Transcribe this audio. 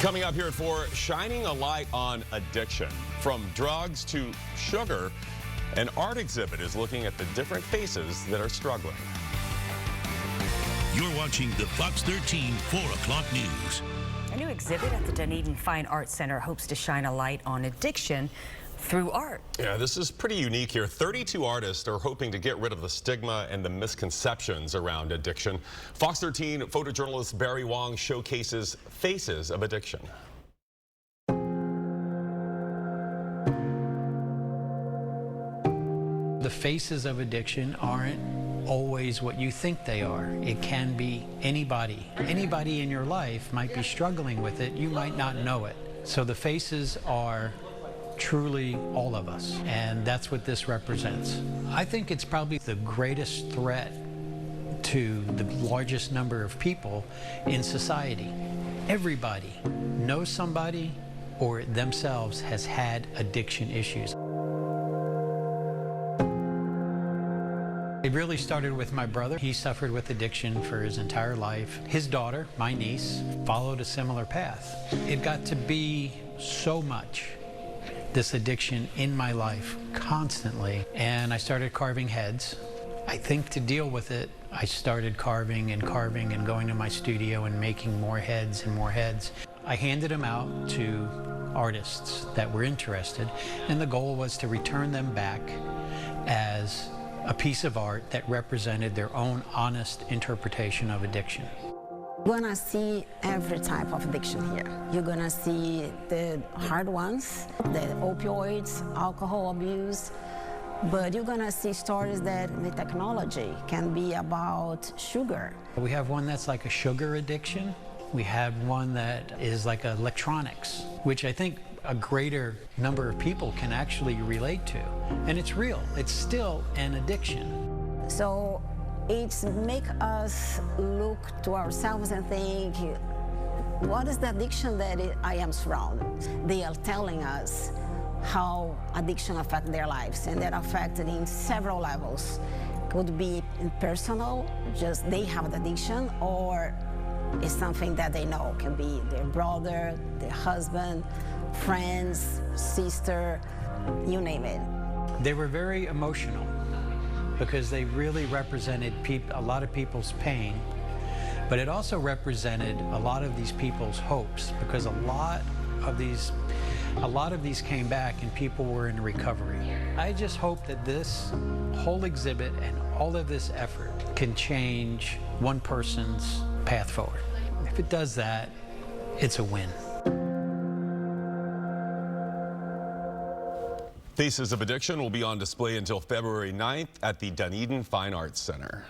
Coming up here at 4, shining a light on addiction. From drugs to sugar, an art exhibit is looking at the different faces that are struggling. You're watching the Fox 13 4 o'clock news. A new exhibit at the Dunedin Fine Arts Center hopes to shine a light on addiction through art. Yeah, this is pretty unique here. 32 artists are hoping to get rid of the stigma and the misconceptions around addiction. Fox 13 photojournalist Barry Wong showcases faces of addiction. The faces of addiction aren't always what you think they are. It can be anybody. Anybody in your life might be struggling with it. You might not know it. So the faces are truly all of us, and that's what this represents. I think it's probably the greatest threat to the largest number of people in society. Everybody knows somebody or themselves has had addiction issues. It really started with my brother. He suffered with addiction for his entire life. His daughter, my niece, followed a similar path. It got to be so much, this addiction in my life constantly, and I started carving heads. I think to deal with it, I started carving and going to my studio and making more heads and more heads. I handed them out to artists that were interested, and the goal was to return them back as a piece of art that represented their own honest interpretation of addiction. You're gonna see every type of addiction here. You're gonna see the hard ones, the opioids, alcohol abuse, but you're gonna see stories that with technology can be about sugar. We have one that's like a sugar addiction. We have one that is like electronics, which I think a greater number of people can actually relate to. And it's real, it's still an addiction. So it's make us look to ourselves and think, what is the addiction that I am surrounded? They are telling us how addiction affects their lives, and they're affected in several levels. Could be personal, just they have the addiction, or it's something that they know, can be their brother, their husband, friends, sister, you name it. They were very emotional because they really represented a lot of people's pain, but it also represented a lot of these people's hopes, because a lot of these came back and people were in recovery. I just hope that this whole exhibit and all of this effort can change one person's path forward. If it does that, it's a win. Faces of Addiction will be on display until February 9th at the Dunedin Fine Arts Center.